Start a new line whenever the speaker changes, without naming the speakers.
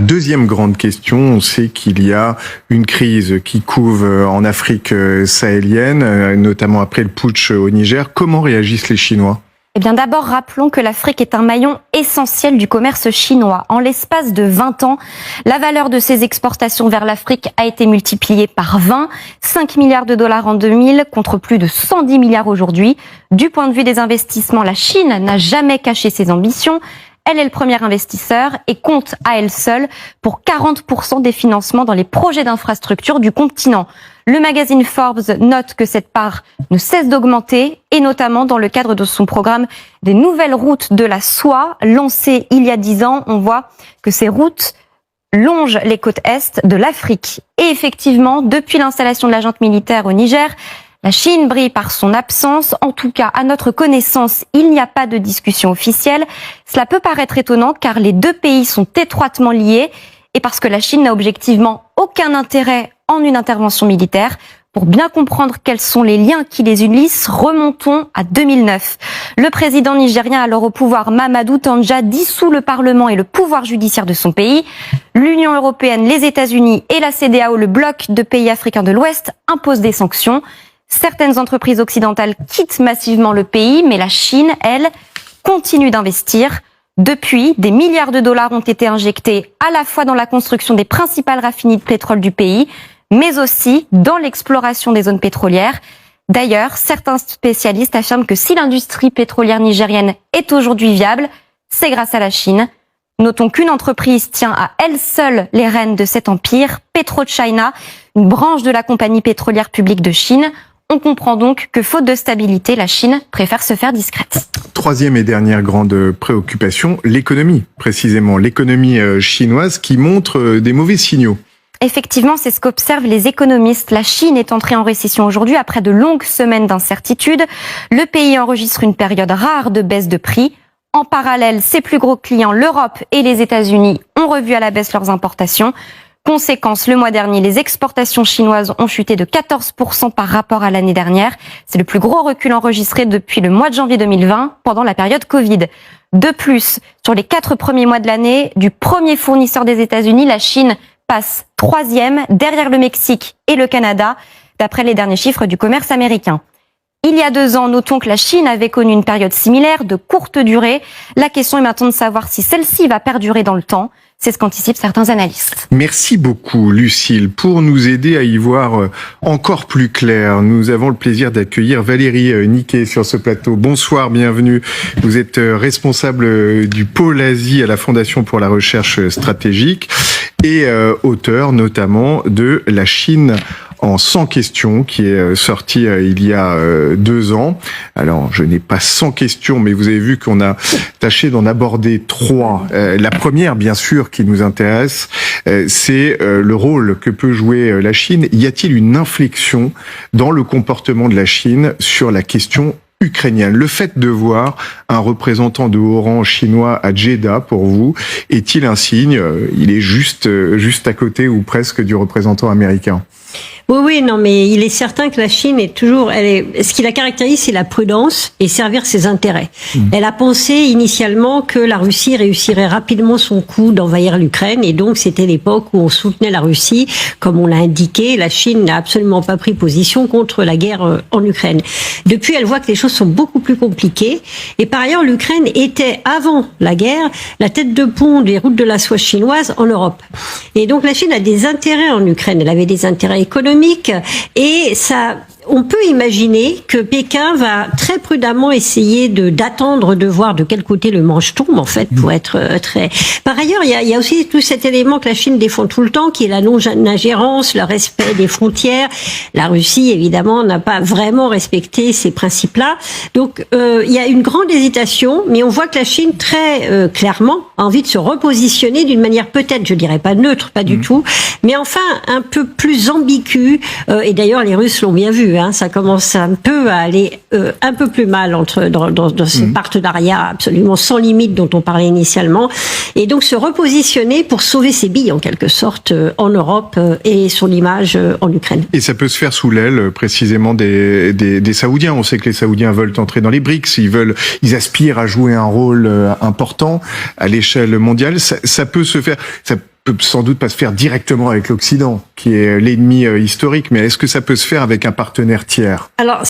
deuxième grande question, on sait qu'il y a une crise qui couve en Afrique sahélienne, notamment après le putsch au Niger. Comment réagissent les Chinois ?
Eh bien, d'abord, rappelons que l'Afrique est un maillon essentiel du commerce chinois. En l'espace de 20 ans, la valeur de ses exportations vers l'Afrique a été multipliée par 20, 5 milliards de dollars en 2000 contre plus de 110 milliards aujourd'hui. Du point de vue des investissements, la Chine n'a jamais caché ses ambitions. Elle est le premier investisseur et compte à elle seule pour 40% des financements dans les projets d'infrastructure du continent. Le magazine Forbes note que cette part ne cesse d'augmenter et notamment dans le cadre de son programme des nouvelles routes de la soie lancé il y a 10 ans. On voit que ces routes longent les côtes est de l'Afrique. Et effectivement, depuis l'installation de la junte militaire au Niger, la Chine brille par son absence. En tout cas, à notre connaissance, il n'y a pas de discussion officielle. Cela peut paraître étonnant car les deux pays sont étroitement liés et parce que la Chine n'a objectivement aucun intérêt en une intervention militaire. Pour bien comprendre quels sont les liens qui les unissent, remontons à 2009. Le président nigérien alors au pouvoir, Mamadou Tandja, dissout le Parlement et le pouvoir judiciaire de son pays. L'Union européenne, les États-Unis et la CEDEAO, le bloc de pays africains de l'Ouest, imposent des sanctions. Certaines entreprises occidentales quittent massivement le pays, mais la Chine, elle, continue d'investir. Depuis, des milliards de dollars ont été injectés à la fois dans la construction des principales raffineries de pétrole du pays, mais aussi dans l'exploration des zones pétrolières. D'ailleurs, certains spécialistes affirment que si l'industrie pétrolière nigérienne est aujourd'hui viable, c'est grâce à la Chine. Notons qu'une entreprise tient à elle seule les rênes de cet empire, PetroChina, une branche de la compagnie pétrolière publique de Chine. On comprend donc que, faute de stabilité, la Chine préfère se faire discrète.
Troisième et dernière grande préoccupation, l'économie, précisément. L'économie chinoise qui montre des mauvais signaux.
Effectivement, c'est ce qu'observent les économistes. La Chine est entrée en récession aujourd'hui après de longues semaines d'incertitude. Le pays enregistre une période rare de baisse de prix. En parallèle, ses plus gros clients, l'Europe et les États-Unis, ont revu à la baisse leurs importations. Conséquence, le mois dernier, les exportations chinoises ont chuté de 14% par rapport à l'année dernière. C'est le plus gros recul enregistré depuis le mois de janvier 2020, pendant la période Covid. De plus, sur les 4 premiers mois de l'année, du premier fournisseur des États-Unis, la Chine passe 3e, derrière le Mexique et le Canada, d'après les derniers chiffres du commerce américain. Il y a 2 ans, notons que la Chine avait connu une période similaire de courte durée. La question est maintenant de savoir si celle-ci va perdurer dans le temps. C'est ce qu'anticipent certains analystes.
Merci beaucoup, Lucille. Pour nous aider à y voir encore plus clair, nous avons le plaisir d'accueillir Valérie Niquet sur ce plateau. Bonsoir, bienvenue. Vous êtes responsable du pôle Asie à la Fondation pour la recherche stratégique et auteur notamment de La Chine en 100 questions, qui est sorti il y a 2 ans. Alors, je n'ai pas 100 questions, mais vous avez vu qu'on a tâché d'en aborder 3. La première, bien sûr, qui nous intéresse, c'est le rôle que peut jouer la Chine. Y a-t-il une inflexion dans le comportement de la Chine sur la question ukrainienne? Le fait de voir un représentant de haut rang chinois à Jeddah, pour vous, est-il un signe? Il est juste à côté ou presque du représentant américain.
Oui, non, mais il est certain que la Chine est toujours, ce qui la caractérise, c'est la prudence et servir ses intérêts. Elle a pensé initialement que la Russie réussirait rapidement son coup d'envahir l'Ukraine, et donc c'était l'époque où on soutenait la Russie. Comme on l'a indiqué, la Chine n'a absolument pas pris position contre la guerre en Ukraine. Depuis, elle voit que les choses sont beaucoup plus compliquées, et par ailleurs, l'Ukraine était, avant la guerre, la tête de pont des routes de la soie chinoises en Europe. Et donc la Chine a des intérêts en Ukraine, elle avait des intérêts économiques, et ça, on peut imaginer que Pékin va très prudemment essayer d'attendre de voir de quel côté le manche tombe, en fait, pour être très... Par ailleurs, il y a aussi tout cet élément que la Chine défend tout le temps, qui est la non-ingérence, le respect des frontières. La Russie, évidemment, n'a pas vraiment respecté ces principes-là. Donc, il y a une grande hésitation, mais on voit que la Chine, très clairement, a envie de se repositionner d'une manière peut-être, je dirais pas neutre, pas du tout, mais enfin un peu plus ambiguë. Et d'ailleurs, les Russes l'ont bien vu. Ça commence un peu à aller un peu plus mal dans ce partenariat absolument sans limite dont on parlait initialement, et donc se repositionner pour sauver ses billes en quelque sorte en Europe et son image en Ukraine.
Et ça peut se faire sous l'aile précisément des Saoudiens. On sait que les Saoudiens veulent entrer dans les BRICS, ils aspirent à jouer un rôle important à l'échelle mondiale. Ça peut se faire. peut sans doute pas se faire directement avec l'Occident, qui est l'ennemi historique, mais est-ce que ça peut se faire avec un partenaire tiers?
Alors,